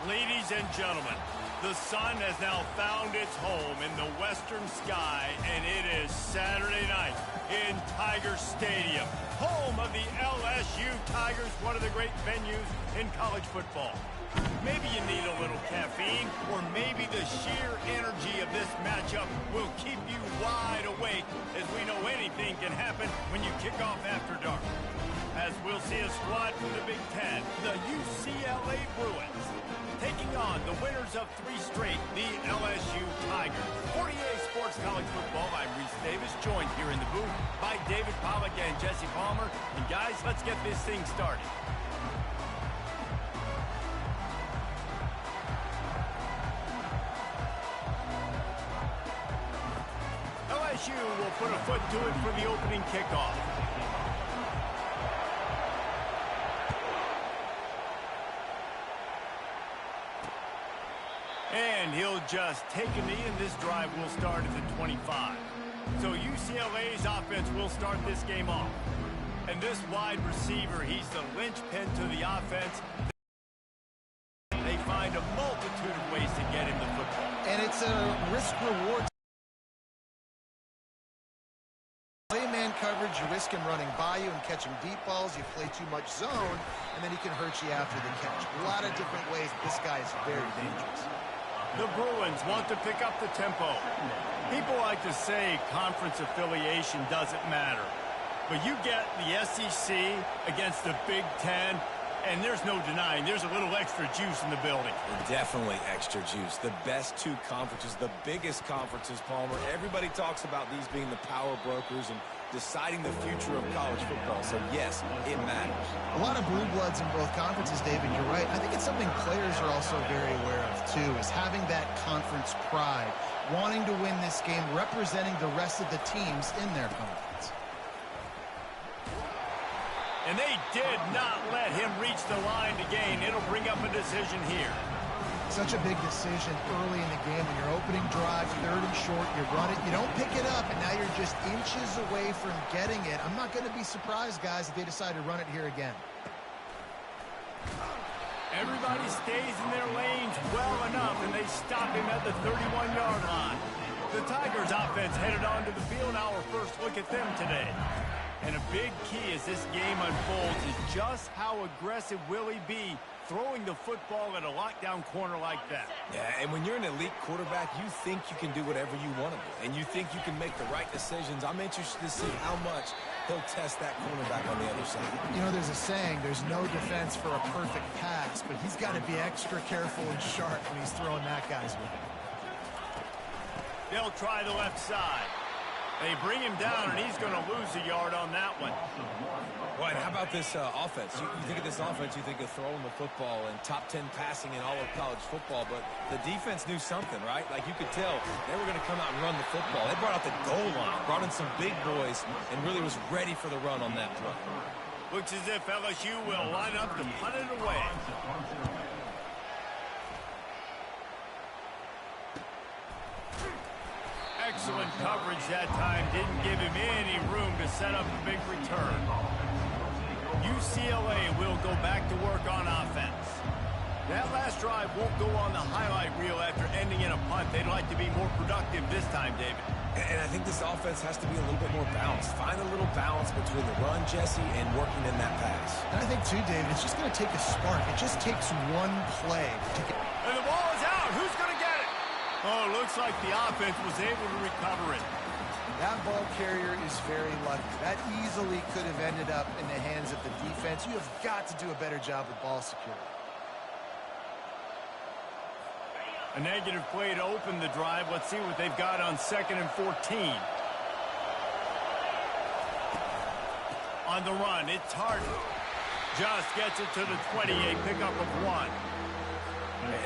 Ladies and gentlemen, the sun has now found its home in the western sky, and it is Saturday night in Tiger Stadium, home of the LSU Tigers, one of the great venues in college football. Maybe you need a little caffeine, or maybe the sheer energy of this matchup will keep you wide awake, as we know anything can happen when you kick off after dark. As we'll see a squad from the Big Ten, the UCLA Bruins, taking on the winners of 3 straight, the LSU Tigers. 48 Sports College Football, I'm Reese Davis, joined here in the booth by David Pollack and Jesse Palmer. And guys, let's get this thing started. LSU will put a foot to it for the opening kickoff. And he'll just take a knee, and this drive will start at the 25. So UCLA's offense will start this game off. And this wide receiver, he's the linchpin to the offense. They find a multitude of ways to get him the football. And it's a risk-reward. Play man coverage, you risk him running by you and catching deep balls. You play too much zone, and then he can hurt you after the catch. A lot of different ways. This guy is very dangerous. The Bruins want to pick up the tempo. People like to say conference affiliation doesn't matter. But you get the SEC against the Big Ten, and there's no denying there's a little extra juice in the building. Definitely extra juice. The best 2 conferences, the biggest conferences, Palmer. Everybody talks about these being the power brokers and deciding the future of college football. So, yes, it matters. A lot of blue bloods in both conferences, David. You're right. I think it's something players are also very aware of, too, is having that conference pride, wanting to win this game, representing the rest of the teams in their conference. And they did not let him reach the line to gain. It'll bring up a decision here. Such a big decision early in the game. When you're opening drive, 3rd and short, you run it, you don't pick it up, and now you're just inches away from getting it. I'm not going to be surprised, guys, if they decide to run it here again. Everybody stays in their lanes well enough, and they stop him at the 31-yard line. The Tigers offense headed onto the field. Our first look at them today. And a big key as this game unfolds is just how aggressive will he be throwing the football at a lockdown corner like that. Yeah, and when you're an elite quarterback, you think you can do whatever you want to do, and you think you can make the right decisions. I'm interested to see how much he'll test that cornerback on the other side. You know, there's a saying, there's no defense for a perfect pass, but he's got to be extra careful and sharp when he's throwing that guy's way. They'll try the left side. They bring him down, and he's going to lose a yard on that one. Well, and how about this offense? You think of this offense, you think of throwing the football and top 10 passing in all of college football, but the defense knew something, right? Like you could tell they were going to come out and run the football. They brought out the goal line, brought in some big boys, and really was ready for the run on that play. Looks as if LSU will line up to punt it away. Excellent coverage that time. Didn't give him any room to set up a big return. UCLA will go back to work on offense. That last drive won't go on the highlight reel after ending in a punt. They'd like to be more productive this time, David. And I think this offense has to be a little bit more balanced. Find a little balance between the run, Jesse, and working in that pass. And I think, too, David, it's just going to take a spark. It just takes one play to get... And the ball is out. Who's going to get it? Oh, looks like the offense was able to recover it. That ball carrier is very lucky. That easily could have ended up in the hands of the defense. You have got to do a better job with ball security. A negative play to open the drive. Let's see what they've got on 2nd and 14. On the run, it's Harden. Just gets it to the 28, pickup of 1.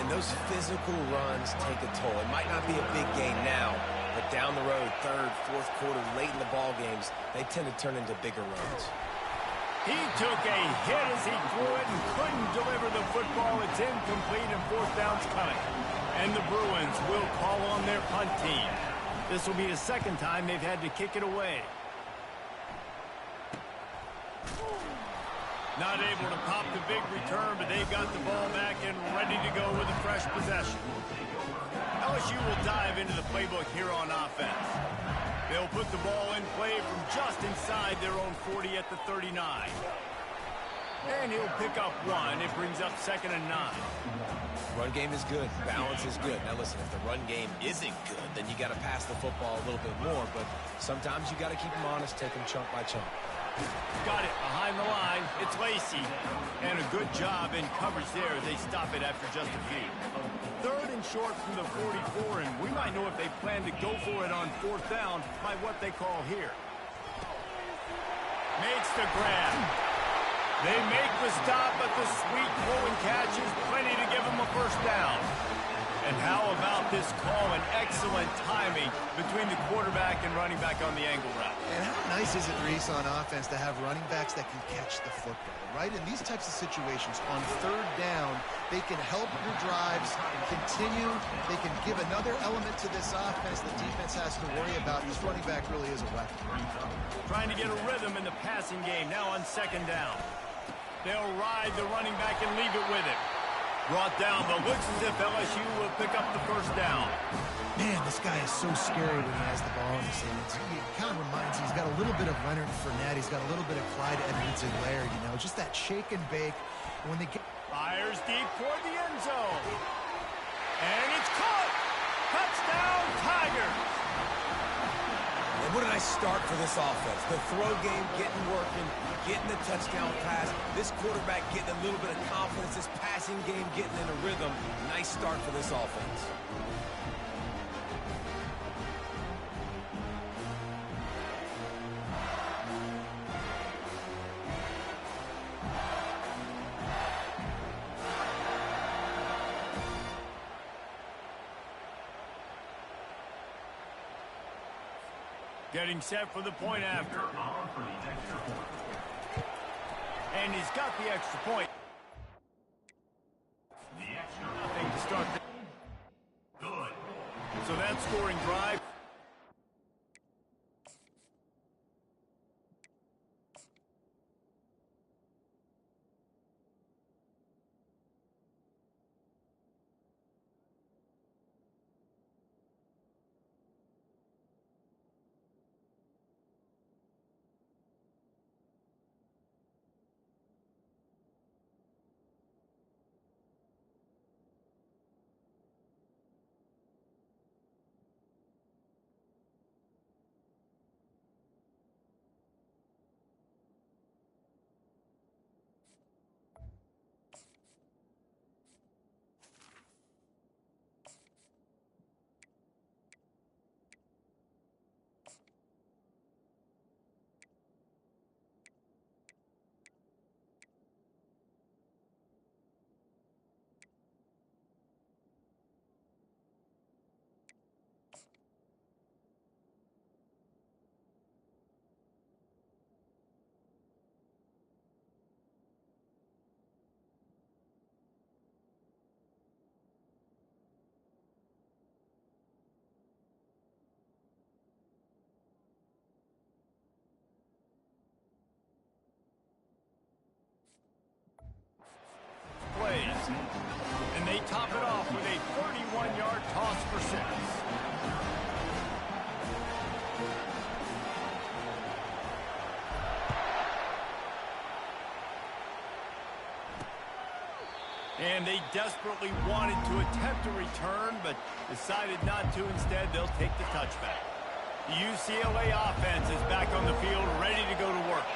And those physical runs take a toll. It might not be a big gain now, but down the road, 3rd, 4th quarter, late in the ball games, they tend to turn into bigger runs. He took a hit as he threw it and couldn't deliver the football. It's incomplete and 4th down's coming. And the Bruins will call on their punt team. This will be the 2nd time they've had to kick it away. Not able to pop the big return, but they've got the ball back and ready to go with a fresh possession. LSU will dive into the playbook here on offense. They'll put the ball in play from just inside their own 40 at the 39. And he'll pick up one. It brings up 2nd and 9. Run game is good. Balance is good. Now listen, if the run game isn't good, then you got to pass the football a little bit more. But sometimes you got to keep them honest, take them chunk by chunk. Got it behind the line. It's Lacey. And a good job in coverage there as they stop it after just a few. 3rd and short from the 44, and we might know if they plan to go for it on 4th down by what they call here. Makes the grab. They make the stop, but the sweet throwing catch is plenty to give them a 1st down. And how about this call and excellent timing between the quarterback and running back on the angle route. And how nice is it, Reese, on offense to have running backs that can catch the football, right? In these types of situations, on 3rd down, they can help your drives continue. They can give another element to this offense the defense has to worry about. This running back really is a weapon. Trying to get a rhythm in the passing game now on 2nd down. They'll ride the running back and leave it with him. Brought down, but looks as if LSU will pick up the 1st down. Man, this guy is so scary when he has the ball in his hands. He kind of reminds me, he's got a little bit of Leonard Fournette. He's got a little bit of Clyde Edwards-Helaire, you know, just that shake and bake. And when they get... Fires deep toward the end zone. And it's caught. Touchdown, Tigers. And what a nice start for this offense. The throw game getting working, getting the touchdown pass. This quarterback getting a little bit of confidence. This passing game getting in a rhythm. Nice start for this offense. Getting set for the point after. And he's got the extra point. Nothing to start. Good. So that scoring drive. Plays. And they top it off with a 31-yard toss for 6. And they desperately wanted to attempt a return, but decided not to. Instead, they'll take the touchback. The UCLA offense is back on the field, ready to go to work.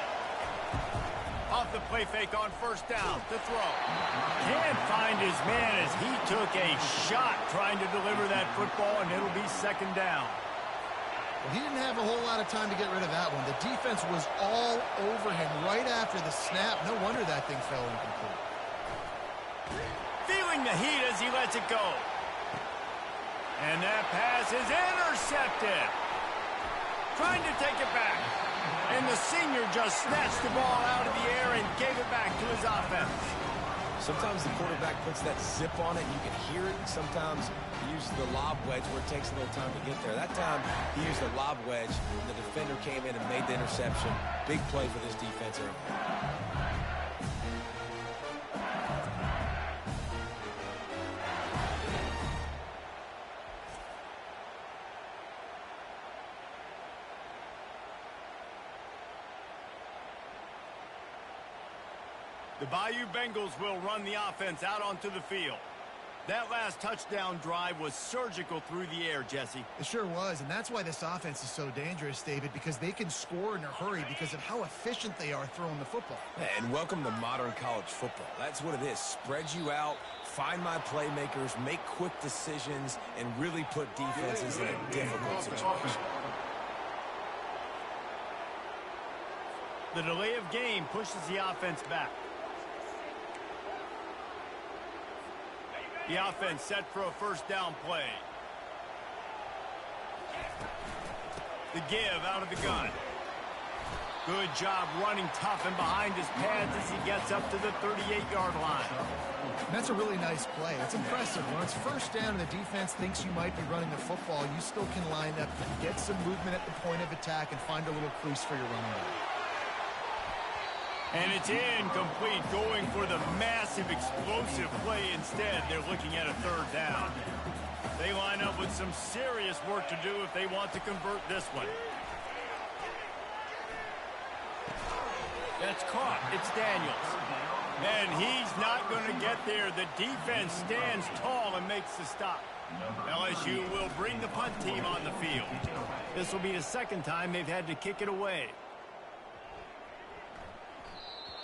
Off the play fake on 1st down to throw. Can't find his man as he took a shot trying to deliver that football, and it'll be 2nd down. Well, he didn't have a whole lot of time to get rid of that one. The defense was all over him right after the snap. No wonder that thing fell incomplete. Feeling the heat as he lets it go. And that pass is intercepted. Trying to take it back. And the senior just snatched the ball out of the air and gave it back to his offense. Sometimes the quarterback puts that zip on it, and you can hear it. Sometimes he uses the lob wedge where it takes a little time to get there. That time, he used the lob wedge, and the defender came in and made the interception. Big play for this defense. The Bayou Bengals will run the offense out onto the field. That last touchdown drive was surgical through the air, Jesse. It sure was, and that's why this offense is so dangerous, David, because they can score in a hurry because of how efficient they are throwing the football. And welcome to modern college football. That's what it is. Spread you out, find my playmakers, make quick decisions, and really put defenses in a difficult situation. The delay of game pushes the offense back. The offense set for a first down play. The give out of the gun. Good job running tough and behind his pads as he gets up to the 38-yard line. That's a really nice play. It's impressive. When it's first down and the defense thinks you might be running the football, you still can line up, get some movement at the point of attack, and find a little crease for your running back. And it's incomplete, going for the massive explosive play instead. They're looking at a third down. They line up with some serious work to do if they want to convert this one. That's caught. It's Daniels. And he's not going to get there. The defense stands tall and makes the stop. LSU will bring the punt team on the field. This will be the second time they've had to kick it away.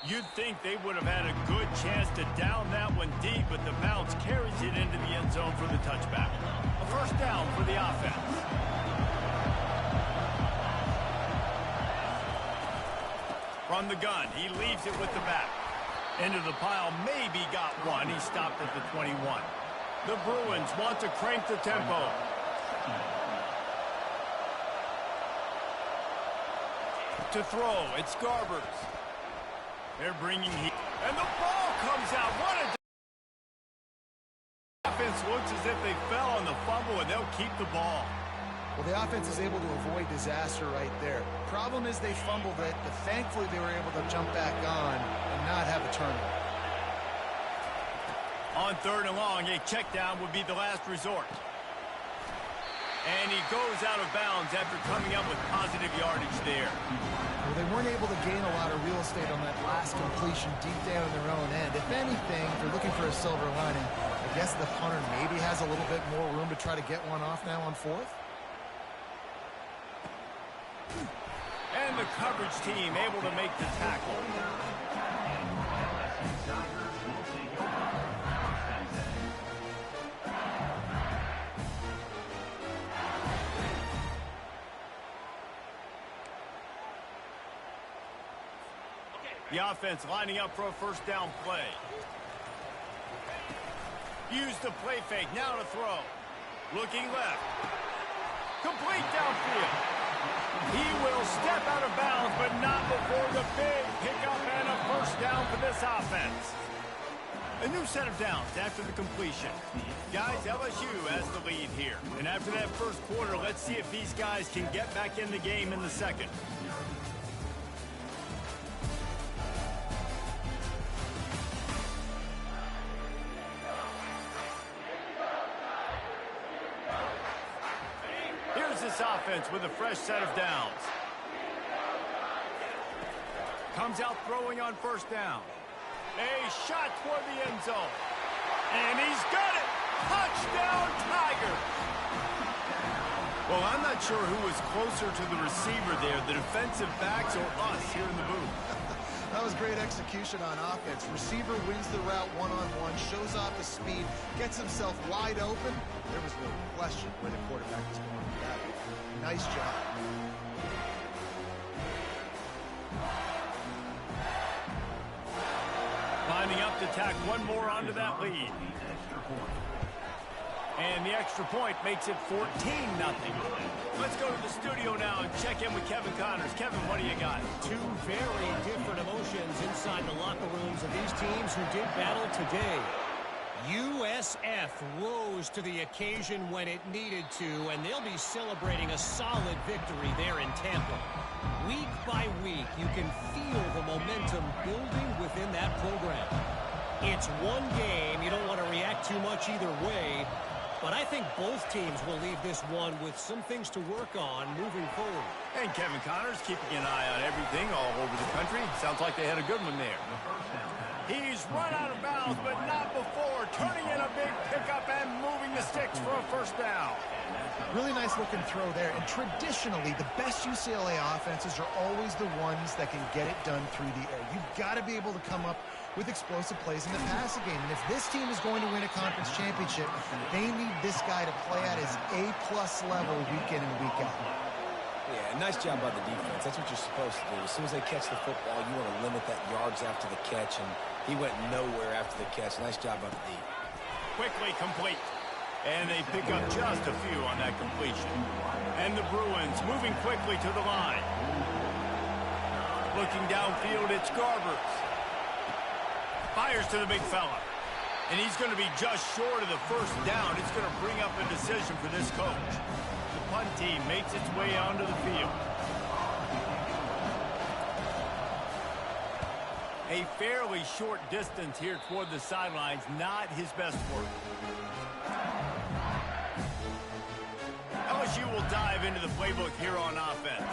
You'd think they would have had a good chance to down that one deep, but the bounce carries it into the end zone for the touchback. A first down for the offense. From the gun, he leaves it with the back. Into the pile, maybe got one. He stopped at the 21. The Bruins want to crank the tempo. To throw, it's Garbers. They're bringing heat. And the ball comes out. What a offense looks as if they fell on the fumble, and they'll keep the ball. Well, the offense is able to avoid disaster right there. Problem is they fumbled it, but thankfully they were able to jump back on and not have a turnover. On third and long, a check down would be the last resort. And he goes out of bounds after coming up with positive yardage there. Well, they weren't able to gain a lot of real estate on that last completion deep down in their own end. If anything, if they're looking for a silver lining, I guess the punter maybe has a little bit more room to try to get one off now on fourth. And the coverage team able to make the tackle. The offense lining up for a first down play. Use the play fake. Now to throw. Looking left. Complete downfield. He will step out of bounds, but not before the big pickup and a first down for this offense. A new set of downs after the completion. Guys, LSU has the lead here. And after that first quarter, let's see if these guys can get back in the game in the second. This offense with a fresh set of downs. Comes out throwing on first down. A shot toward the end zone. And he's got it. Touchdown, Tigers. Well, I'm not sure who was closer to the receiver there, the defensive backs or us here in the booth. That was great execution on offense. Receiver wins the route one-on-one, shows off his speed, gets himself wide open. There was no question where the quarterback was going with that. Nice job. Lining up to tack one more onto that lead. And the extra point makes it 14-0. Let's go to the studio now and check in with Kevin Connors. Kevin, what do you got? Two very different emotions inside the locker rooms of these teams who did battle today. USF rose to the occasion when it needed to, and they'll be celebrating a solid victory there in Tampa. Week by week, you can feel the momentum building within that program. It's one game. You don't want to react too much either way. But I think both teams will leave this one with some things to work on moving forward. And Kevin Connors keeping an eye on everything all over the country. Sounds like they had a good one there. He's run out of bounds, but not before. Turning in a big pickup and moving the sticks for a first down. Really nice looking throw there. And traditionally, the best UCLA offenses are always the ones that can get it done through the air. You've got to be able to come up with explosive plays in the passing game. And if this team is going to win a conference championship, they need this guy to play at his A-plus level week in and week out. Yeah, nice job by the defense. That's what you're supposed to do. As soon as they catch the football, you want to limit that yards after the catch, and he went nowhere after the catch. Nice job by the D. Quickly complete. And they pick up just a few on that completion. And the Bruins moving quickly to the line. Looking downfield, it's Garbers. Fires to the big fella. And he's going to be just short of the first down. It's going to bring up a decision for this coach. The punt team makes its way onto the field. A fairly short distance here toward the sidelines, not his best work. LSU will dive into the playbook here on offense.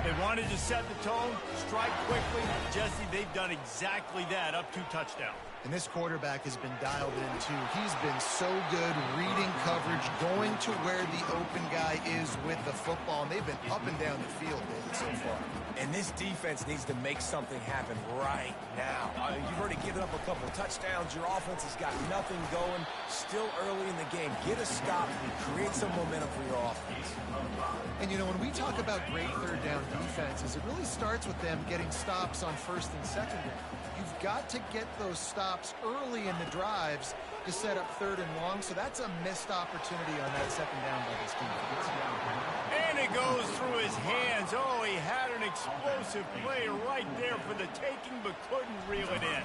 They wanted to set the tone, strike quickly. Jesse, they've done exactly that, up to touchdown. And this quarterback has been dialed in, too. He's been so good reading coverage, going to where the open guy is with the football. And they've been up and down the field, David, so far. And this defense needs to make something happen right now. You've already given up a couple of touchdowns. Your offense has got nothing going. Still early in the game. Get a stop and create some momentum for your offense. And, you know, when we talk about great third down defenses, it really starts with them getting stops on first and second down. You've got to get those stops early in the drives to set up third and long, so that's a missed opportunity on that second down by this defense. And it goes through his hands. Oh, he had an explosive play right there for the taking, but couldn't reel it in.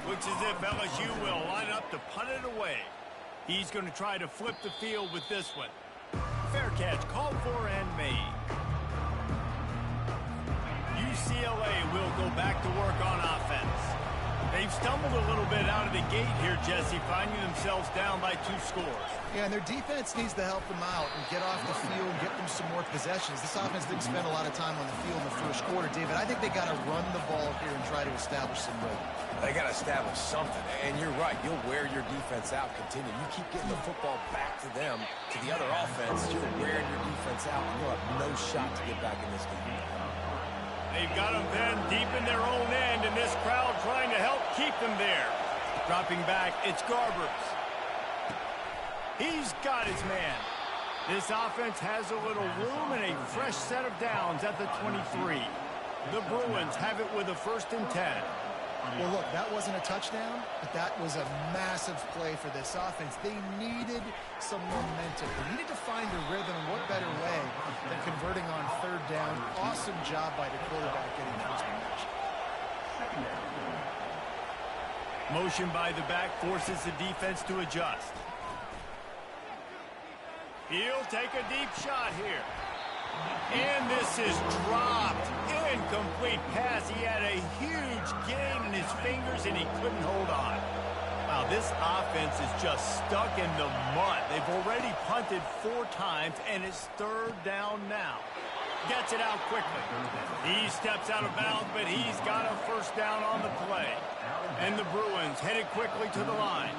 Looks as if LSU will line up to punt it away. He's going to try to flip the field with this one. Fair catch, called for and made. UCLA will go back to work on offense. They've stumbled a little bit out of the gate here, Jesse, finding themselves down by 2 scores. Yeah, and their defense needs to help them out and get off the field, get them some more possessions. This offense didn't spend a lot of time on the field in the first quarter, David. I think they got to run the ball here and try to establish some rhythm. They got to establish something, and you're right. You'll wear your defense out, continue. You keep getting the football back to them, to the other offense, you're wearing your defense out, and you'll have no shot to get back in this game. They've got them then deep in their own end, and this crowd trying to help keep them there. Dropping back, it's Garbers. He's got his man. This offense has a little room and a fresh set of downs at the 23. The Bruins have it with a 1st and 10. Well, look, that wasn't a touchdown, but that was a massive play for this offense. They needed some momentum. They needed to find a rhythm, and what better way than converting on 3rd down. Awesome job by the quarterback getting first possession. Motion by the back forces the defense to adjust. He'll take a deep shot here. And this is dropped. Incomplete pass. He had a huge gain in his fingers, and he couldn't hold on. Wow, this offense is just stuck in the mud. They've already punted 4 times, and it's 3rd down now. Gets it out quickly. He steps out of bounds, but he's got a first down on the play. And the Bruins headed quickly to the line.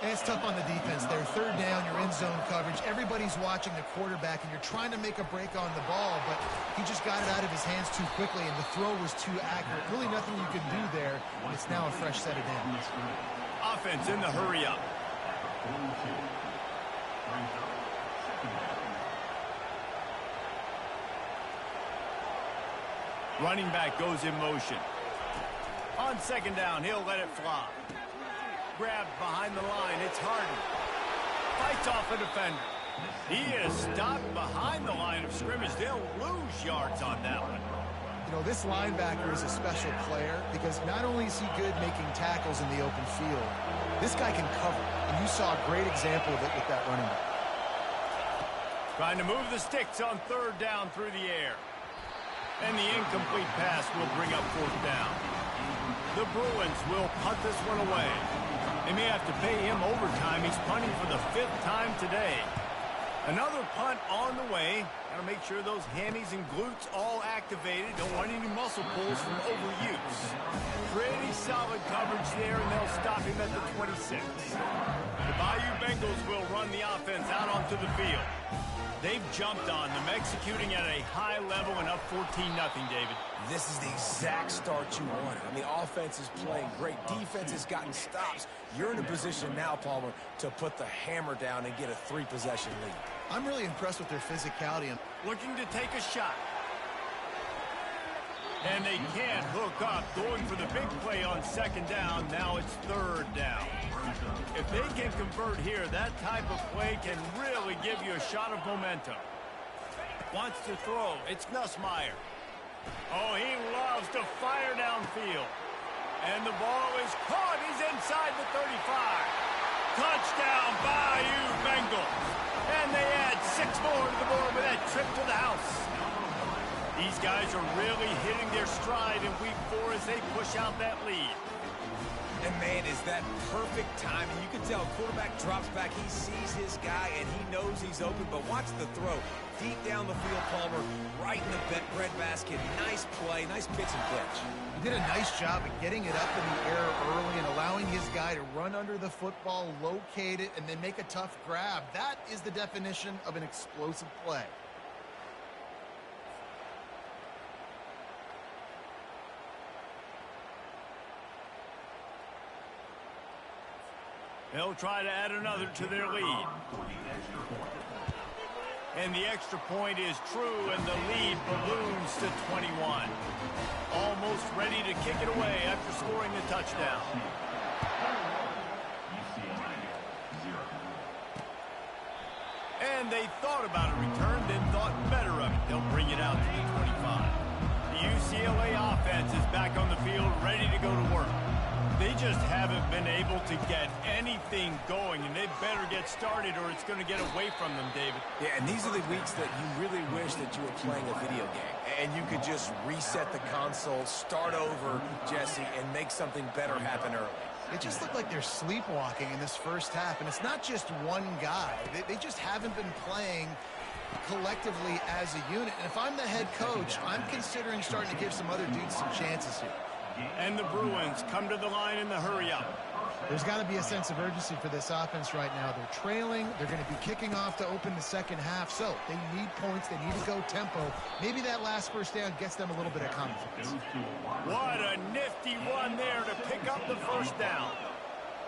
And it's tough on the defense there. 3rd down, you're in zone coverage. Everybody's watching the quarterback, and you're trying to make a break on the ball, but he just got it out of his hands too quickly, and the throw was too accurate. Really nothing you can do there. It's now a fresh set of downs. Offense in the hurry up. Running back goes in motion. On 2nd down, he'll let it fly. Grabbed behind the line. It's Harden. Fights off a defender. He is stopped behind the line of scrimmage. They'll lose yards on that one. You know, this linebacker is a special player because not only is he good making tackles in the open field, this guy can cover. And you saw a great example of it with that running back. Trying to move the sticks on 3rd down through the air. And the incomplete pass will bring up 4th down. The Bruins will punt this one away. They may have to pay him overtime. He's punting for the 5th time today. Another punt on the way. Got to make sure those hammies and glutes all activated. Don't want any muscle pulls from overuse. Pretty solid coverage there, and they'll stop him at the 26. The Bayou Bengals will run the offense out onto the field. They've jumped on them, executing at a high level and up 14-0, David. This is the exact start you wanted. I mean, offense is playing great. Defense has gotten stops. You're in a position now, Palmer, to put the hammer down and get a 3-possession lead. I'm really impressed with their physicality. Looking to take a shot. And they can't hook up, going for the big play on second down. Now it's third down. If they can convert here, that type of play can really give you a shot of momentum. Wants to throw. It's Nussmeier. Oh, he loves to fire downfield. And the ball is caught. He's inside the 35. Touchdown, Bayou Bengals. And they add 6 more to the board with that trip to the house. These guys are really hitting their stride in week 4 as they push out that lead. And, man, is that perfect timing. You can tell quarterback drops back. He sees his guy, and he knows he's open. But watch the throw. Deep down the field, Palmer, right in the breadbasket. Nice play, nice pitch and catch. He did a nice job of getting it up in the air early and allowing his guy to run under the football, locate it, and then make a tough grab. That is the definition of an explosive play. They'll try to add another to their lead. And the extra point is true, and the lead balloons to 21. Almost ready to kick it away after scoring the touchdown. And they thought about a return, then thought better of it. They'll bring it out to the 25. The UCLA offense is back on the field, ready to go to work. They just haven't been able to get anything going, and they better get started or it's going to get away from them, David. Yeah, and these are the weeks that you really wish that you were playing a video game, and you could just reset the console, start over, Jesse, and make something better happen early. It just looked like they're sleepwalking in this first half, and it's not just one guy. They just haven't been playing collectively as a unit. And if I'm the head coach, I'm considering starting to give some other dudes some chances here. And the Bruins come to the line in the hurry-up. There's got to be a sense of urgency for this offense right now. They're trailing. They're going to be kicking off to open the second half. So they need points. They need to go tempo. Maybe that last first down gets them a little bit of confidence. What a nifty run there to pick up the first down.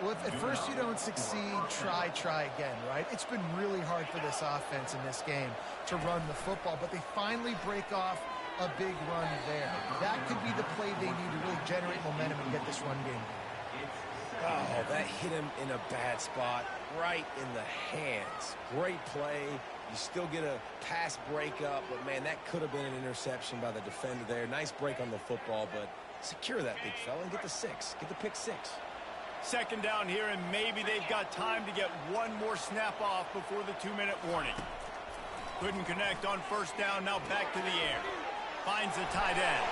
Well, if at first you don't succeed, try again, right? It's been really hard for this offense in this game to run the football, but they finally break off a big run there. That could be the play they need to really generate momentum and get this run game. Oh, that hit him in a bad spot, right in the hands. Great play. You still get a pass breakup, but, man, that could have been an interception by the defender there. Nice break on the football, but secure that big fella and get the 6. Get the pick 6. Second down here, and maybe they've got time to get one more snap off before the 2-minute warning. Couldn't connect on first down, now back to the air. Finds the tight end.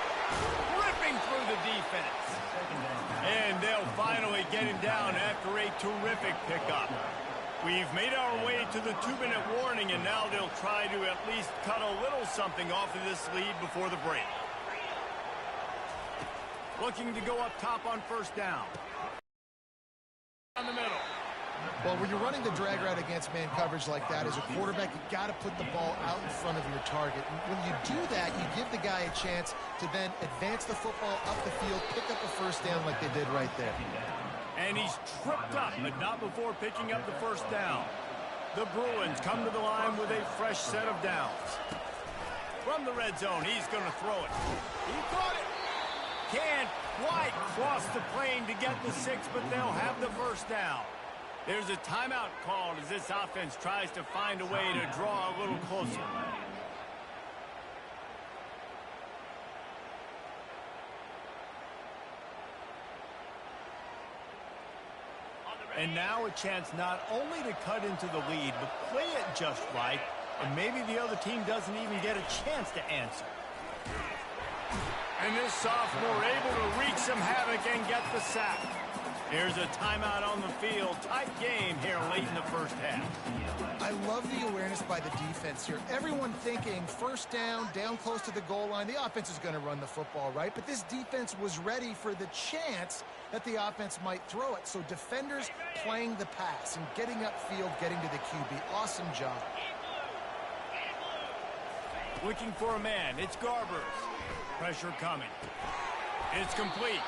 Ripping through the defense. And they'll finally get him down after a terrific pickup. We've made our way to the 2-minute warning, and now they'll try to at least cut a little something off of this lead before the break. Looking to go up top on first down. Down the middle. Well, when you're running the drag route against man coverage like that, as a quarterback, you got to put the ball out in front of your target. And when you do that, you give the guy a chance to then advance the football up the field, pick up a first down like they did right there. And he's tripped up, but not before picking up the first down. The Bruins come to the line with a fresh set of downs. From the red zone, he's going to throw it. He caught it. Can't quite cross the plane to get the 6, but they'll have the first down. There's a timeout called as this offense tries to find a way to draw a little closer. And now a chance not only to cut into the lead, but play it just right, and maybe the other team doesn't even get a chance to answer. And this sophomore able to wreak some havoc and get the sack. Here's a timeout on the field. Tight game here late in the first half. I love the awareness by the defense here. Everyone thinking first down, down close to the goal line. The offense is going to run the football, right? But this defense was ready for the chance that the offense might throw it. So defenders playing the pass and getting upfield, getting to the QB. Awesome job. Looking for a man. It's Garbers. Pressure coming. It's complete.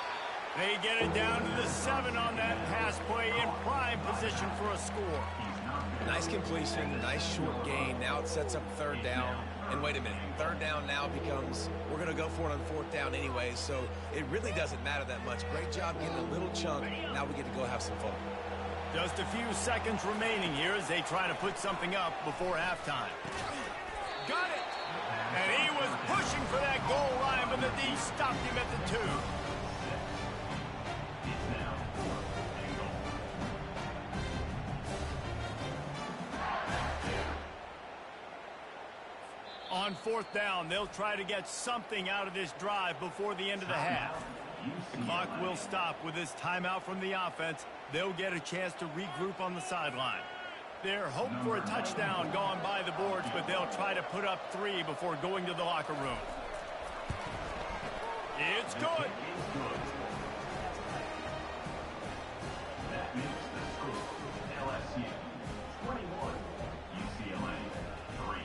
They get it down to the 7 on that pass play in prime position for a score. Nice completion, nice short gain. Now it sets up third down. And wait a minute, third down now becomes, we're going to go for it on fourth down anyway, so it really doesn't matter that much. Great job getting a little chunk. Now we get to go have some fun. Just a few seconds remaining here as they try to put something up before halftime. Got it! And he was pushing for that goal line, but the D stopped him at the 2. On fourth down, they'll try to get something out of this drive before the end of the half. The clock will stop with this timeout from the offense. They'll get a chance to regroup on the sideline. They're hoping for a touchdown going by the boards, but they'll try to put up 3 before going to the locker room. It's good. That makes the score LSU 21, UCLA 3.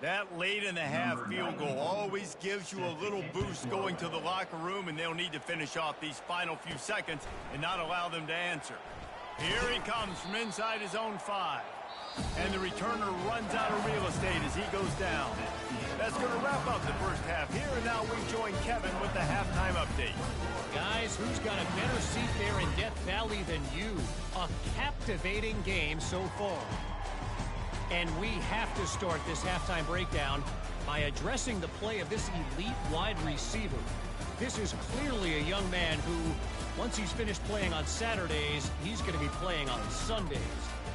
That late in the half field goal always gives you a little boost going to the locker room, and they'll need to finish off these final few seconds and not allow them to answer. Here he comes from inside his own 5. And the returner runs out of real estate as he goes down. That's going to wrap up the first half here, and now we join Kevin with the halftime update. Guys, who's got a better seat there in Death Valley than you? A captivating game so far. And we have to start this halftime breakdown by addressing the play of this elite wide receiver. This is clearly a young man who, once he's finished playing on Saturdays, he's going to be playing on Sundays.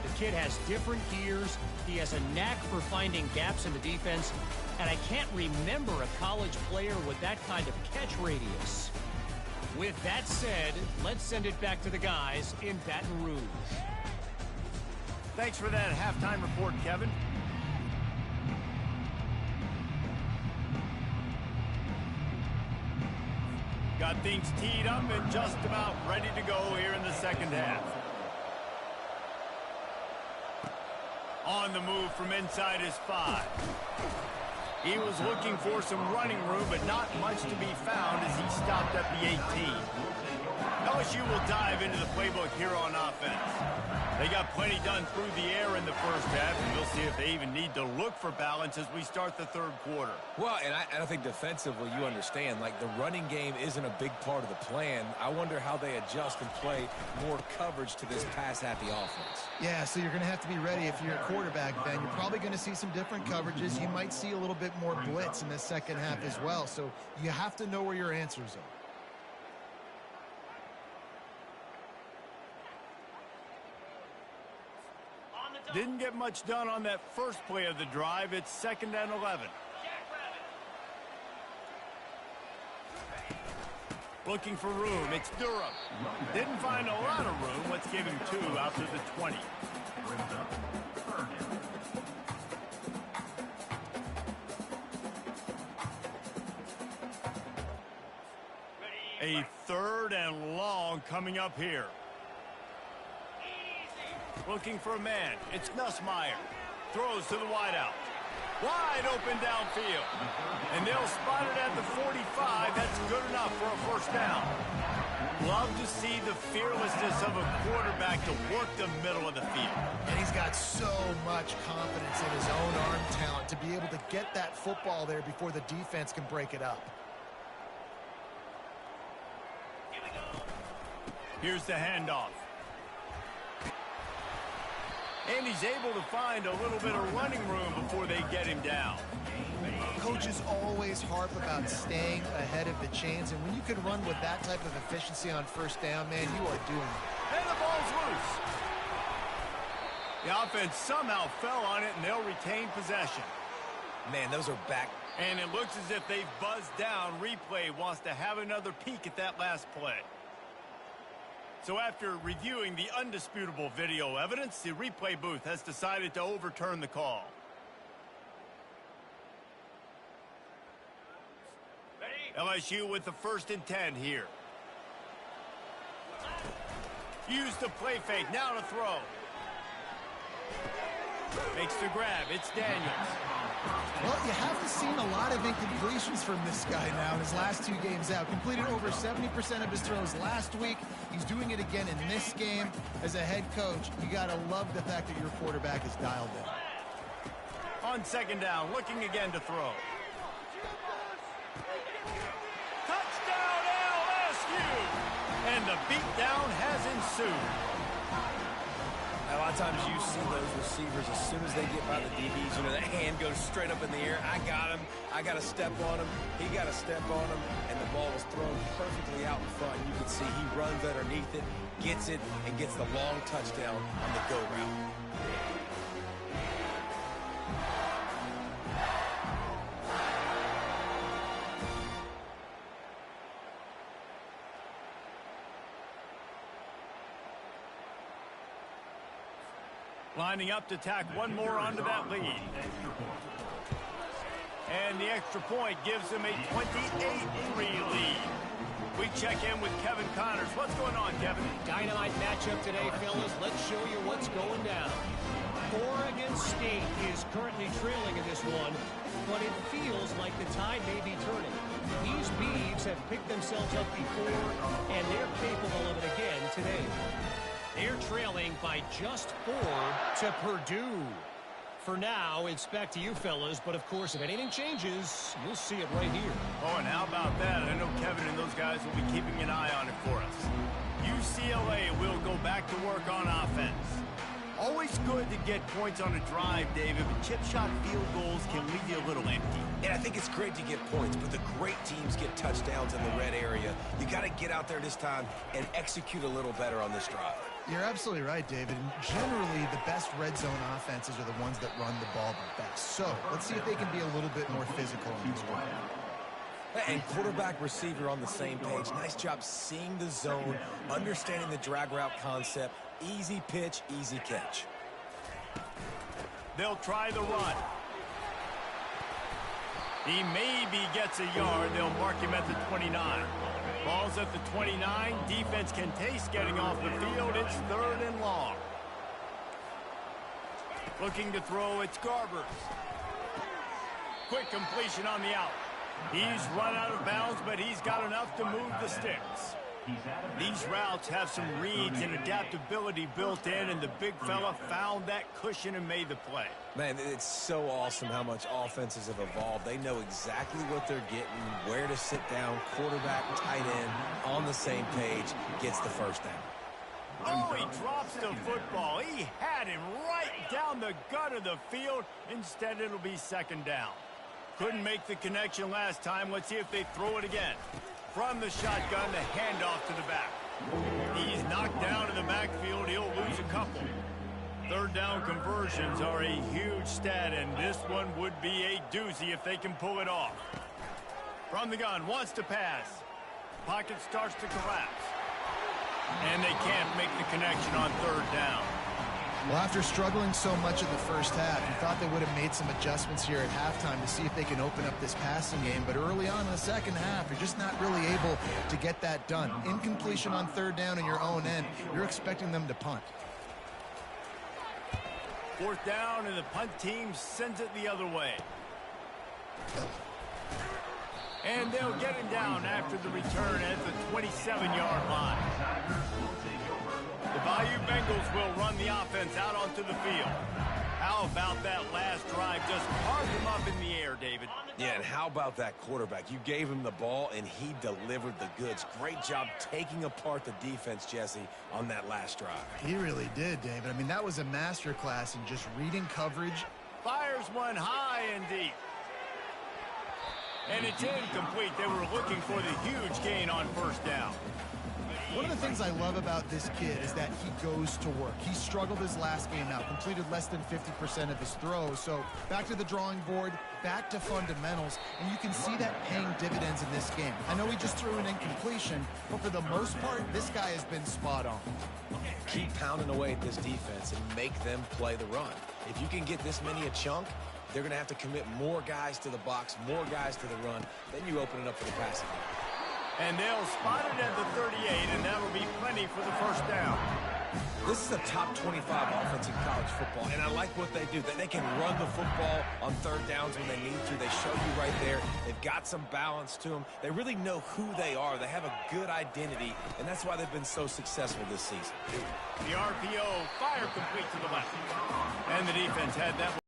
The kid has different gears. He has a knack for finding gaps in the defense. And I can't remember a college player with that kind of catch radius. With that said, let's send it back to the guys in Baton Rouge. Thanks for that halftime report, Kevin. Got things teed up and just about ready to go here in the second half. On the move from inside his 5. He was looking for some running room, but not much to be found as he stopped at the 18. LSU will dive into the playbook here on offense. They got plenty done through the air in the first half, and we'll see if they even need to look for balance as we start the third quarter. Well, and I think defensively, you understand, like the running game isn't a big part of the plan. I wonder how they adjust and play more coverage to this pass-happy offense. Yeah, so you're going to have to be ready if you're a quarterback, Ben. You're probably going to see some different coverages. You might see a little bit more blitz in the second half as well. So you have to know where your answers are. Didn't get much done on that first play of the drive. It's 2nd and 11. Looking for room. It's Durham. Didn't find a lot of room. Let's give him 2 out to the 20. A 3rd and long coming up here. Looking for a man. It's Nussmeier. Throws to the wideout. Wide open downfield. And they'll spot it at the 45. That's good enough for a first down. Love to see the fearlessness of a quarterback to work the middle of the field. And he's got so much confidence in his own arm talent to be able to get that football there before the defense can break it up. Here's the handoff. And he's able to find a little bit of running room before they get him down. Coaches always harp about staying ahead of the chains, and when you can run with that type of efficiency on first down, man, you are doing it. And the ball's loose. The offense somehow fell on it, and they'll retain possession. Man, those are back. And it looks as if they've buzzed down. Replay wants to have another peek at that last play. So after reviewing the undisputable video evidence, the replay booth has decided to overturn the call. LSU with the 1st and 10 here. Use the play fake, now to throw. Makes the grab, it's Daniels. Well, you haven't seen a lot of incompletions from this guy now in his last 2 games out. Completed over 70% of his throws last week. He's doing it again in this game. As a head coach, you got to love the fact that your quarterback is dialed in. On 2nd down, looking again to throw. Touchdown LSU! And the beatdown has ensued. A lot of times you see those receivers, as soon as they get by the DBs, you know, that hand goes straight up in the air. I got him. I got to step on him. He got to step on him. And the ball was thrown perfectly out in front. You can see he runs underneath it, gets it, and gets the long touchdown on the go route. Lining up to tack one more onto that lead. And the extra point gives them a 28-3 lead. We check in with Kevin Connors. What's going on, Kevin? Dynamite matchup today, fellas. Let's show you what's going down. Oregon State is currently trailing in this one, but it feels like the tide may be turning. These Beavs have picked themselves up before, and they're capable of it again today. They're trailing by just 4 to Purdue. For now, it's back to you fellas, but of course, if anything changes, you'll see it right here. Oh, and how about that? I know Kevin and those guys will be keeping an eye on it for us. UCLA will go back to work on offense. Always good to get points on a drive, David, but chip shot field goals can leave you a little empty. And I think it's great to get points, but the great teams get touchdowns in the red area. You got to get out there this time and execute a little better on this drive. You're absolutely right, David. And generally, the best red zone offenses are the ones that run the ball the best. So let's see if they can be a little bit more physical in this one. And quarterback receiver on the same page. Nice job seeing the zone, understanding the drag route concept. Easy pitch, easy catch. They'll try the run. He maybe gets a yard. They'll mark him at the 29. Ball's at the 29. Defense can taste getting off the field. It's 3rd and long. Looking to throw, it's Garbers. Quick completion on the out. He's run out of bounds, but he's got enough to move the sticks. These routes have some reads and adaptability built in, and the big fella found that cushion and made the play. Man, it's so awesome how much offenses have evolved. They know exactly what they're getting, where to sit down, quarterback, tight end, on the same page, gets the first down. Oh, he drops the football. He had him right down the gut of the field. Instead, it'll be 2nd down. Couldn't make the connection last time. Let's see if they throw it again. From the shotgun, the handoff to the back. He's knocked down in the backfield. He'll lose a couple. 3rd down conversions are a huge stat, and this one would be a doozy if they can pull it off. From the gun, wants to pass. Pocket starts to collapse. And they can't make the connection on 3rd down. Well, after struggling so much in the first half, you thought they would have made some adjustments here at halftime to see if they can open up this passing game. But early on in the second half, you're just not really able to get that done. Incompletion on 3rd down in your own end. You're expecting them to punt. 4th down, and the punt team sends it the other way. And they'll get him down after the return at the 27-yard line. The Bayou Bengals will run the offense out onto the field. How about that last drive? Just carved him up in the air, David. Yeah, and how about that quarterback? You gave him the ball, and he delivered the goods. Great job taking apart the defense, Jesse, on that last drive. He really did, David. I mean, that was a masterclass in just reading coverage. Fires one high and deep. And it's incomplete. They were looking for the huge gain on first down. One of the things I love about this kid is that he goes to work. He struggled his last game out, completed less than 50% of his throws. So back to the drawing board, back to fundamentals, and you can see that paying dividends in this game. I know he just threw an incompletion, but for the most part, this guy has been spot on. Keep pounding away at this defense and make them play the run. If you can get this many a chunk, they're going to have to commit more guys to the box, more guys to the run. Then you open it up for the passing game. And they'll spot it at the 38, and that will be plenty for the first down. This is a top 25 offense in college football, and I like what they do. They can run the football on third downs when they need to. They show you right there. They've got some balance to them. They really know who they are. They have a good identity, and that's why they've been so successful this season. The RPO, fire complete to the left. And the defense had that one.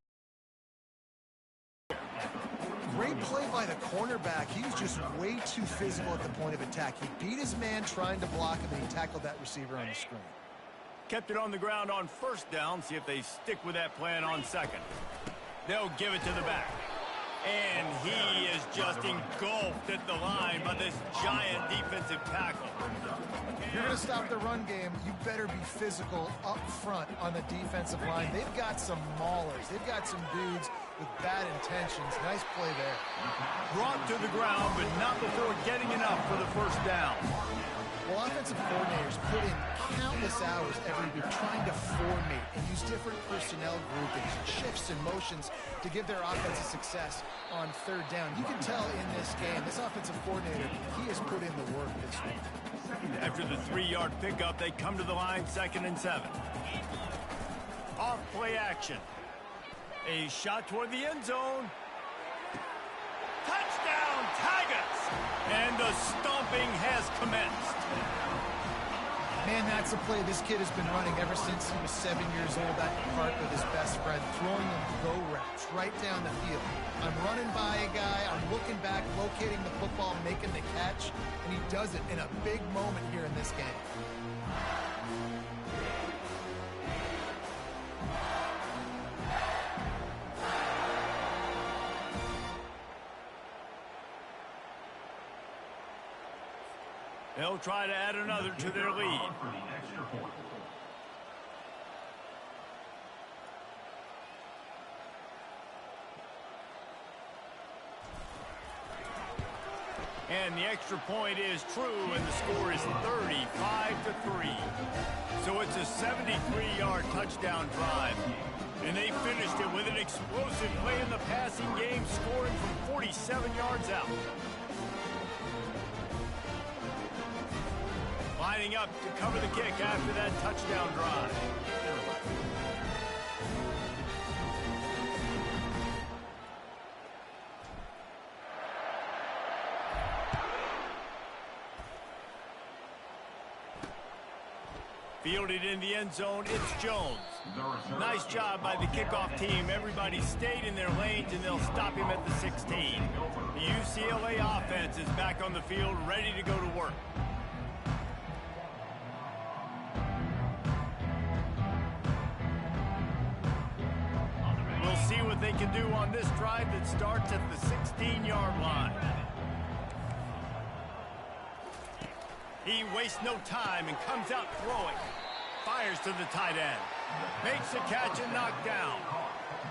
Great play by the cornerback. He was just way too physical at the point of attack. He beat his man trying to block him, and he tackled that receiver on the screen. Kept it on the ground on first down. See if they stick with that plan on second. They'll give it to the back. And he is just engulfed at the line by this giant defensive tackle. If you're going to stop the run game, you better be physical up front on the defensive line. They've got some maulers. They've got some dudes with bad intentions. Nice play there. Brought to the ground, but not before getting enough for the first down. Well, offensive coordinators put in countless hours every week trying to formate and use different personnel groupings and shifts and motions to give their offensive success on third down. You can tell in this game, this offensive coordinator, he has put in the work this week. After the 3-yard pickup, they come to the line, 2nd and 7. Off play action. A shot toward the end zone. Touchdown, Tigers! And the stomping has commenced. Man, that's a play this kid has been running ever since he was 7 years old at the park with his best friend, throwing them go routes right down the field. I'm running by a guy, I'm looking back, locating the football, making the catch, and he does it in a big moment here in this game. They'll try to add another to their lead. And the extra point is true, and the score is 35-3. So it's a 73-yard touchdown drive. And they finished it with an explosive play in the passing game, scoring from 47 yards out. Lining up to cover the kick after that touchdown drive. Fielded in the end zone, it's Jones. Nice job by the kickoff team. Everybody stayed in their lanes, and they'll stop him at the 16. The UCLA offense is back on the field, ready to go to work. We'll see what they can do on this drive that starts at the 16-yard line. He wastes no time and comes out throwing. Fires to the tight end. Makes the catch and knocked down.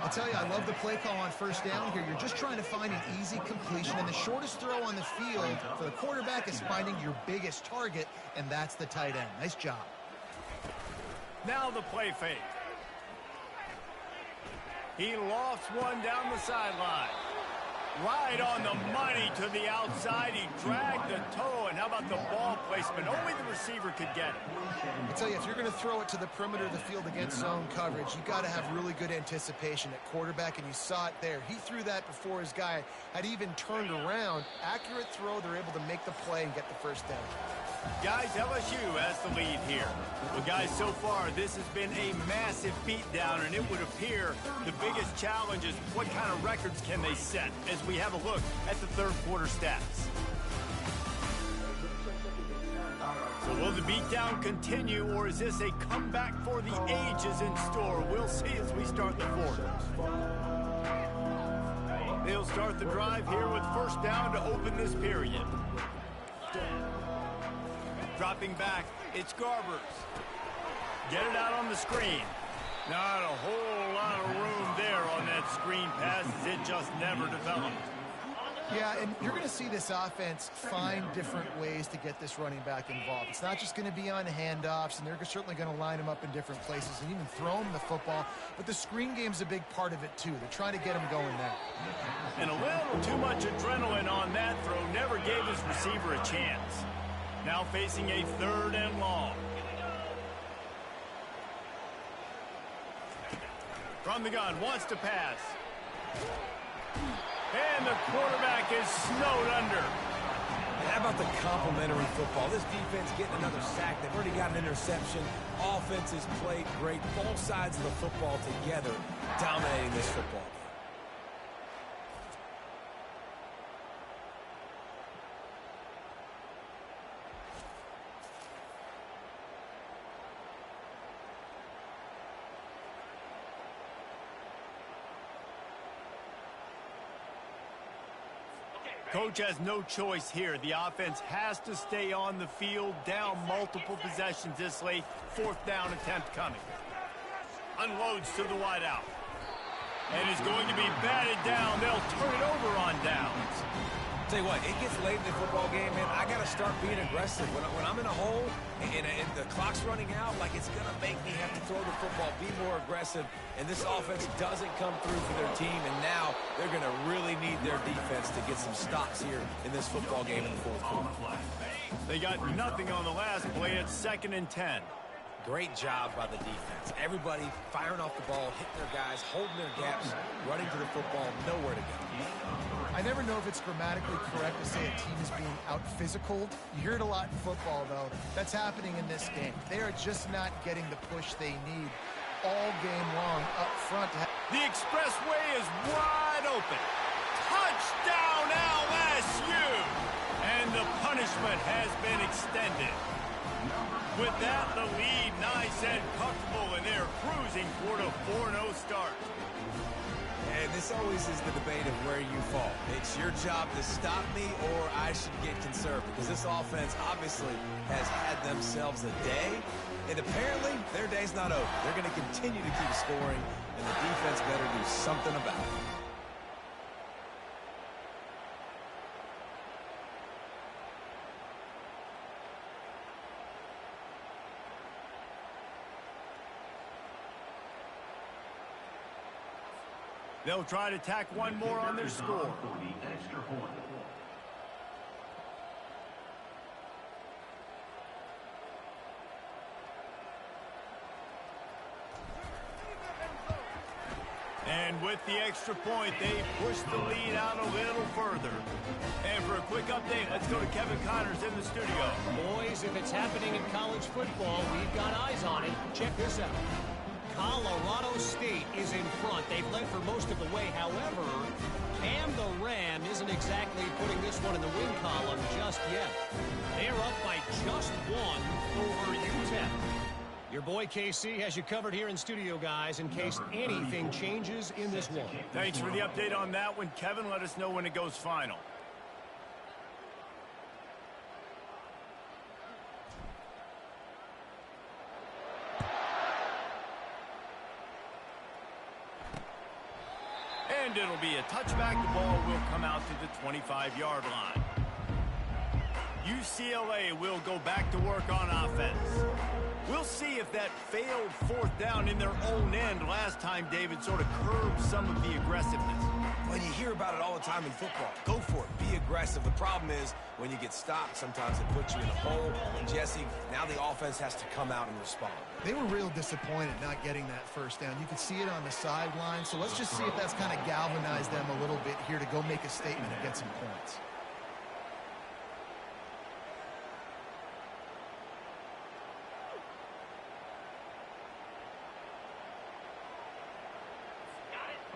I'll tell you, I love the play call on first down here. You're just trying to find an easy completion, and the shortest throw on the field for the quarterback is finding your biggest target, and that's the tight end. Nice job. Now the play fake. He lofts one down the sideline. Right on the money to the outside. He dragged the toe, and how about the ball placement? Only the receiver could get it. I tell you, if you're going to throw it to the perimeter of the field against zone coverage, you got to have really good anticipation at quarterback, and you saw it there. He threw that before his guy had even turned around. Accurate throw, they're able to make the play and get the first down. Guys, LSU has the lead here. Well, guys, so far, this has been a massive beatdown, and it would appear the biggest challenge is what kind of records can they set as we have a look at the third quarter stats. So will the beatdown continue, or is this a comeback for the ages in store? We'll see as we start the fourth. They'll start the drive here with first down to open this period. Dropping back, it's Garbers. Get it out on the screen. Not a whole lot of room there on that screen pass as it just never developed. Yeah, and you're going to see this offense find different ways to get this running back involved. It's not just going to be on handoffs, and they're certainly going to line him up in different places and even throw him the football. But the screen game's a big part of it, too. They're trying to get him going now. And a little too much adrenaline on that throw never gave his receiver a chance. Now facing a third and long. From the gun, wants to pass. And the quarterback is snowed under. How about the complimentary football? This defense getting another sack. They've already got an interception. Offense has played great. Both sides of the football together dominating this football game. Coach has no choice here. The offense has to stay on the field, down multiple possessions this late. Fourth down attempt coming. Unloads to the wideout. And is going to be batted down. They'll turn it over on downs. Tell you what, it gets late in the football game, man. I got to start being aggressive. When I'm in a hole and the clock's running out, like it's going to make me have to throw the football, be more aggressive. And this offense doesn't come through for their team, and now they're going to really need their defense to get some stops here in this football game in the fourth quarter. They got nothing on the last play. It's 2nd and 10. Great job by the defense. Everybody firing off the ball, hitting their guys, holding their gaps, running to the football, nowhere to go. I never know if it's grammatically correct to say a team is being out-physicaled. You hear it a lot in football, though. That's happening in this game. They are just not getting the push they need all game long up front. The expressway is wide open. Touchdown, LSU! And the punishment has been extended. With that, the lead nice and comfortable, and they're cruising toward a 4-0 start. And this always is the debate of where you fall. It's your job to stop me, or I should get conservative, because this offense obviously has had themselves a day, and apparently their day's not over. They're going to continue to keep scoring, and the defense better do something about it. They'll try to tack one more on their score. And with the extra point, they push the lead out a little further. And for a quick update, let's go to Kevin Connors in the studio. Boys, if it's happening in college football, we've got eyes on it. Check this out. Colorado State is in front. They've led for most of the way. However, Cam the Ram isn't exactly putting this one in the win column just yet. They're up by just one over UTEP. Your boy KC has you covered here in studio, guys, in case anything changes in this one. Thanks for the update on that one, Kevin. Let us know when it goes final. And it'll be a touchback. The ball will come out to the 25-yard line. UCLA will go back to work on offense. We'll see if that failed fourth down in their own end last time, David, sort of curbed some of the aggressiveness. When you hear about it all the time in football. Go for it. Be aggressive. The problem is when you get stopped, sometimes it puts you in a hole. And, Jesse, now the offense has to come out and respond. They were real disappointed not getting that first down. You could see it on the sideline. So let's just see if that's kind of galvanized them a little bit here to go make a statement and get some points.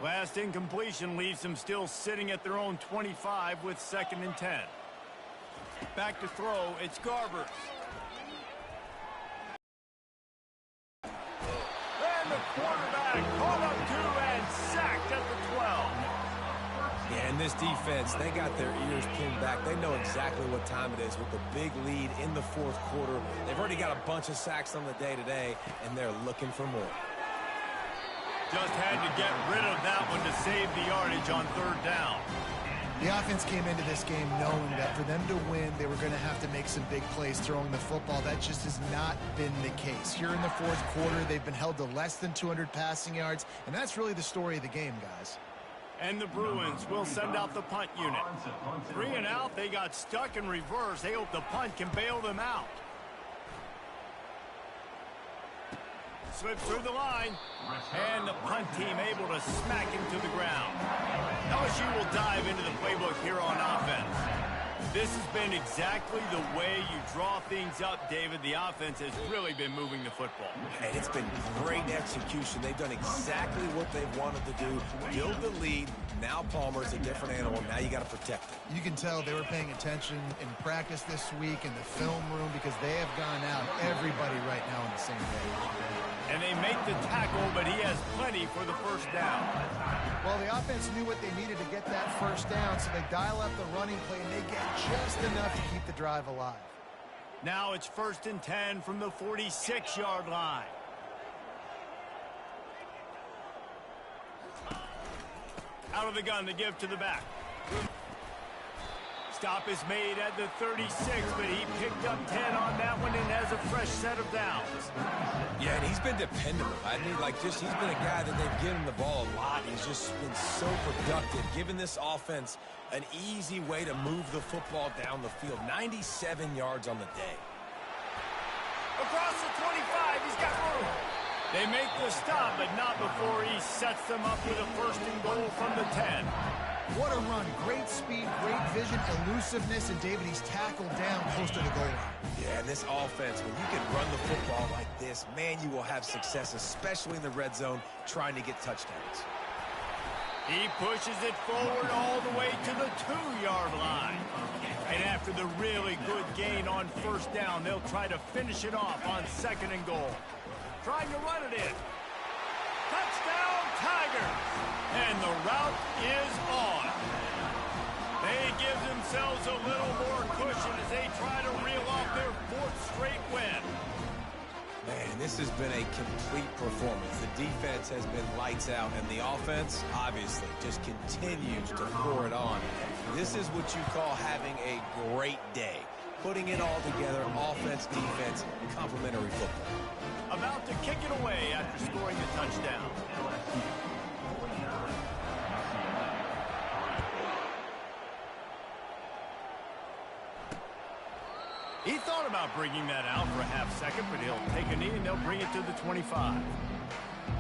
Last incompletion leaves them still sitting at their own 25 with 2nd and 10. Back to throw, it's Garbers. And the quarterback caught up to and sacked at the 12. Yeah, and this defense, they got their ears pinned back. They know exactly what time it is with the big lead in the 4th quarter. They've already got a bunch of sacks on the day today, and they're looking for more. Just had to get rid of that one to save the yardage on 3rd down. The offense came into this game knowing that for them to win, they were going to have to make some big plays throwing the football. That just has not been the case. Here in the 4th quarter, they've been held to less than 200 passing yards, and that's really the story of the game, guys. And the Bruins will send out the punt unit. 3 and out, they got stuck in reverse. They hope the punt can bail them out. Slips through the line, and the punt team able to smack him to the ground. LSU will dive into the playbook here on offense. This has been exactly the way you draw things up, David. The offense has really been moving the football. And it's been great execution. They've done exactly what they've wanted to do. Build the lead. Now Palmer's a different animal. Now you got to protect it. You can tell they were paying attention in practice this week in the film room because they have gone out everybody right now on the same page. And they make the tackle, but he has plenty for the 1st down. Well, the offense knew what they needed to get that 1st down, so they dial up the running play, and they get just enough to keep the drive alive. Now it's 1st and 10 from the 46-yard line. Out of the gun to give to the back. Stop is made at the 36, but he picked up 10 on that one and has a fresh set of downs. Yeah, and he's been dependable. I mean, he's been a guy that they've given the ball a lot. He's just been so productive, giving this offense an easy way to move the football down the field. 97 yards on the day. Across the 25, he's got room. They make the stop, but not before he sets them up with a 1st and goal from the 10. What a run. Great speed, great vision, elusiveness, and David, he's tackled down close to the goal line. Yeah, and this offense, when you can run the football like this, man, you will have success, especially in the red zone, trying to get touchdowns. He pushes it forward all the way to the 2-yard line. And after the really good gain on 1st down, they'll try to finish it off on 2nd and goal. Trying to run it in. Touchdown, Tigers! And the route is on. They give themselves a little more cushion as they try to reel off their 4th straight win. Man, this has been a complete performance. The defense has been lights out, and the offense, obviously, just continues to pour it on. This is what you call having a great day. Putting it all together, offense, defense, complementary football. About to kick it away after scoring the touchdown. He thought about bringing that out for a half-second, but he'll take a knee and they'll bring it to the 25.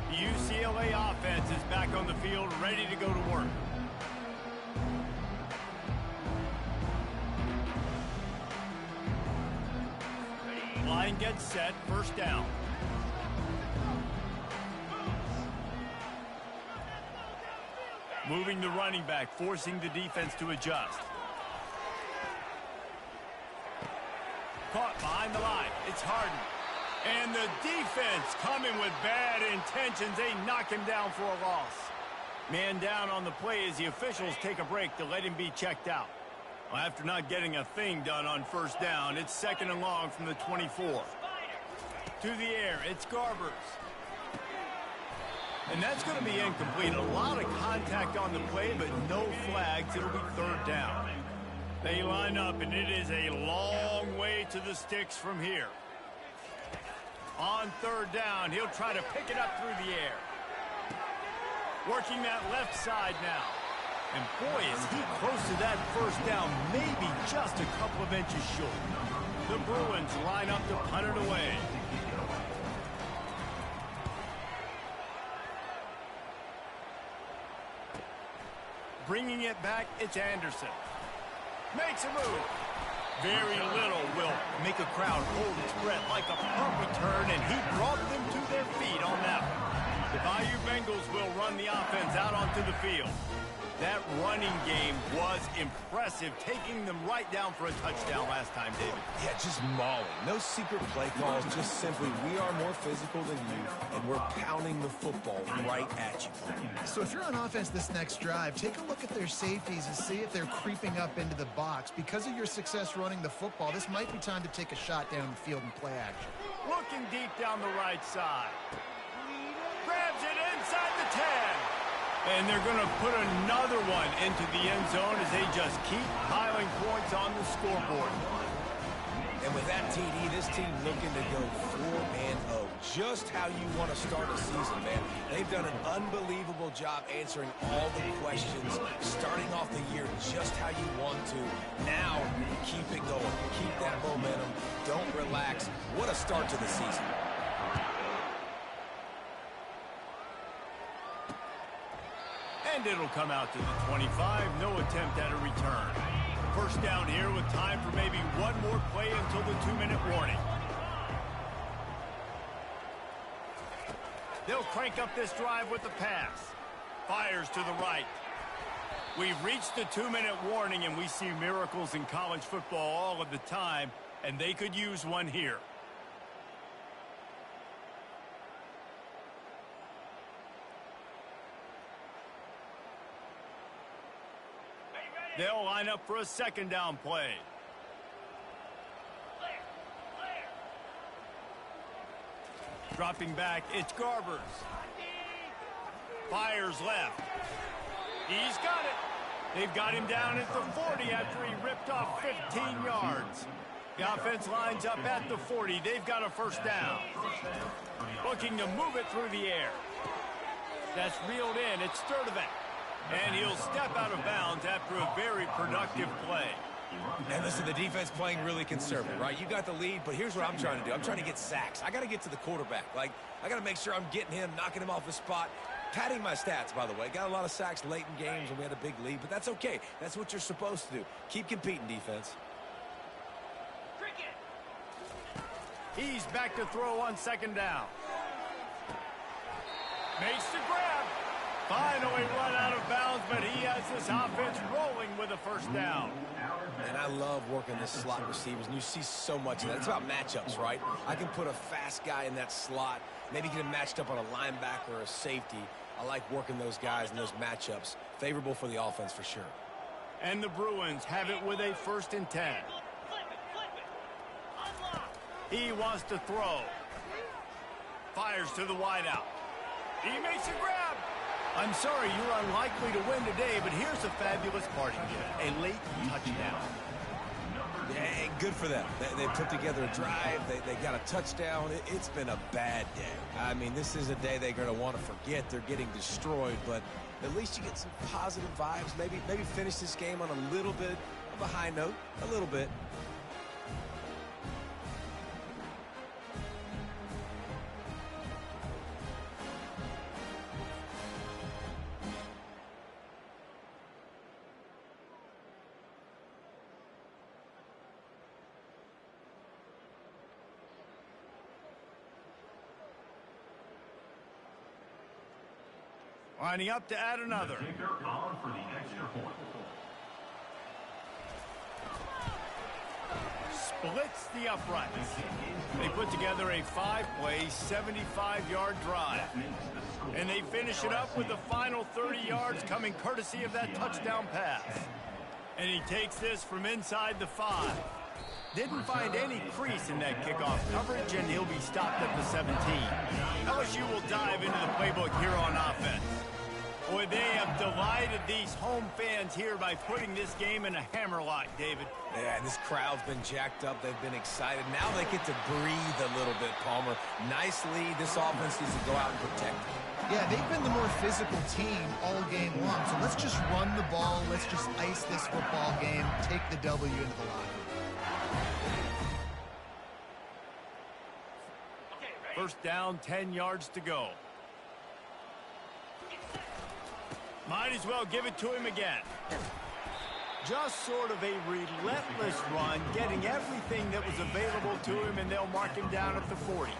The UCLA offense is back on the field, ready to go to work. Line gets set, 1st down. Moving the running back, forcing the defense to adjust. Caught behind the line. It's Harden. And the defense coming with bad intentions. They knock him down for a loss. Man down on the play as the officials take a break to let him be checked out. Well, after not getting a thing done on 1st down, it's 2nd and long from the 24. To the air, it's Garbers. And that's going to be incomplete. A lot of contact on the play, but no flags. It'll be 3rd down. They line up, and it is a long way to the sticks from here. On 3rd down, he'll try to pick it up through the air. Working that left side now. And boy, is he close to that first down, maybe just a couple of inches short. The Bruins line up to punt it away. Bringing it back, it's Anderson. Makes a move. Very little will make a crowd hold its breath like a punt return, and he brought them to their feet on that one. The Bayou Bengals will run the offense out onto the field. That running game was impressive, taking them right down for a touchdown last time, David. Yeah, just mauling. No secret play calls, just simply we are more physical than you, and we're pounding the football right at you. So if you're on offense this next drive, take a look at their safeties and see if they're creeping up into the box. Because of your success running the football, this might be time to take a shot down the field and play action. Looking deep down the right side. Grabs it inside the 10. And they're going to put another one into the end zone as they just keep piling points on the scoreboard. And with that TD, this team looking to go 4-0. Just how you want to start a season, man. They've done an unbelievable job answering all the questions, starting off the year just how you want to. Now, keep it going. Keep that momentum. Don't relax. What a start to the season. And it'll come out to the 25. No attempt at a return. First down here with time for maybe one more play until the 2-minute warning. They'll crank up this drive with the pass. Fires to the right. We've reached the 2-minute warning, and we see miracles in college football all of the time, and they could use one here. They'll line up for a second down play. Dropping back, it's Garbers. Fires left. He's got it. They've got him down at the 40 after he ripped off 15 yards. The offense lines up at the 40. They've got a first down. Looking to move it through the air. That's reeled in. It's Sturdivant. And he'll step out of bounds after a very productive play. And listen, the defense playing really conservative, right? You got the lead, but here's what I'm trying to do. I'm trying to get sacks. I got to get to the quarterback. Like, I got to make sure I'm getting him, knocking him off his spot. Padding my stats, by the way. Got a lot of sacks late in games when we had a big lead, but that's okay. That's what you're supposed to do. Keep competing, defense. He's back to throw on second down. Makes the grab. Finally run out of bounds, but he has this offense rolling with a first down. And I love working the slot receivers, and you see so much of that. It's about matchups, right? I can put a fast guy in that slot, maybe get him matched up on a linebacker or a safety. I like working those guys in those matchups. Favorable for the offense for sure. And the Bruins have it with a 1st and 10. He wants to throw. Fires to the wideout. He makes a grab. I'm sorry, you're unlikely to win today, but here's a fabulous parting gift. A late touchdown. Yeah, good for them. They put together a drive. They got a touchdown. It's been a bad day. I mean, this is a day they're going to want to forget. They're getting destroyed, but at least you get some positive vibes. Maybe finish this game on a little bit of a high note. A little bit. Lining up to add another. Kicker on for the extra point. Splits the uprights. They put together a 5-play, 75-yard drive. And they finish it up with the final 30 yards coming courtesy of that touchdown pass. And he takes this from inside the 5. Didn't find any crease in that kickoff coverage, and he'll be stopped at the 17. LSU will dive into the playbook here on offense. Boy, they have delighted these home fans here by putting this game in a hammerlock, David. Yeah, this crowd's been jacked up. They've been excited. Now they get to breathe a little bit, Palmer. Nice lead. This offense needs to go out and protect it. Yeah, they've been the more physical team all game long. So let's just run the ball. Let's just ice this football game. Take the W into the locker room. First down, 10 yards to go. Might as well give it to him again. Just sort of a relentless run, getting everything that was available to him, and they'll mark him down at the 40.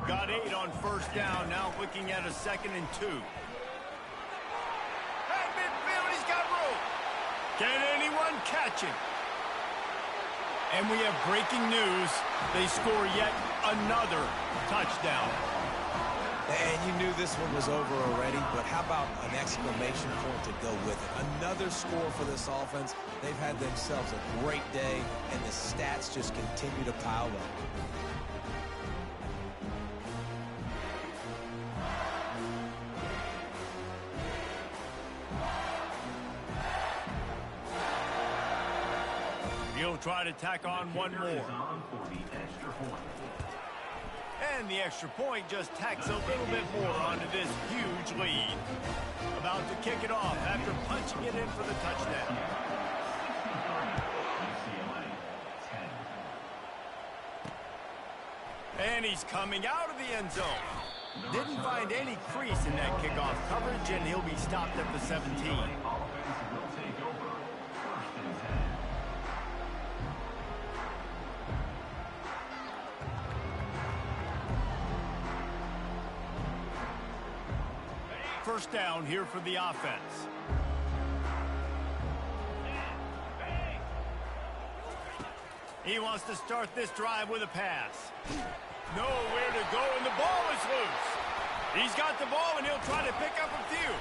Got 8 on first down, now looking at a 2nd and 2. At midfield, he's got room. Can anyone catch him? And we have breaking news. They score yet another touchdown. And you knew this one was over already, but how about an exclamation point to go with it? Another score for this offense. They've had themselves a great day, and the stats just continue to pile up. He'll try to tack on one more. And the extra point just tacks a little bit more onto this huge lead. About to kick it off after punching it in for the touchdown. And he's coming out of the end zone. Didn't find any crease in that kickoff coverage, and he'll be stopped at the 17. First down here for the offense. He wants to start this drive with a pass. Nowhere to go, and the ball is loose. He's got the ball, and he'll try to pick up a few.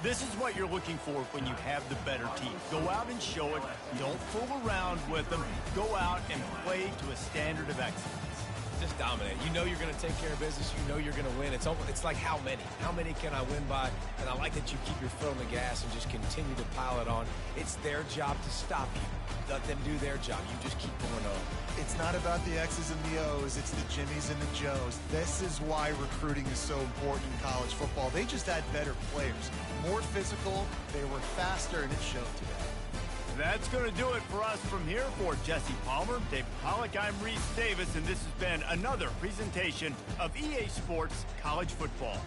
This is what you're looking for when you have the better team. Go out and show it. Don't fool around with them. Go out and play to a standard of excellence. Just dominate. You know you're going to take care of business. You know you're going to win. It's like how many? How many can I win by? And I like that you keep your foot on the gas and just continue to pile it on. It's their job to stop you. Let them do their job. You just keep going on. It's not about the X's and the O's. It's the Jimmies and the Joes. This is why recruiting is so important in college football. They just had better players. More physical, they were faster, and it showed today. That's going to do it for us from here. For Jesse Palmer, Dave Pollock, I'm Reese Davis, and this has been another presentation of EA Sports College Football.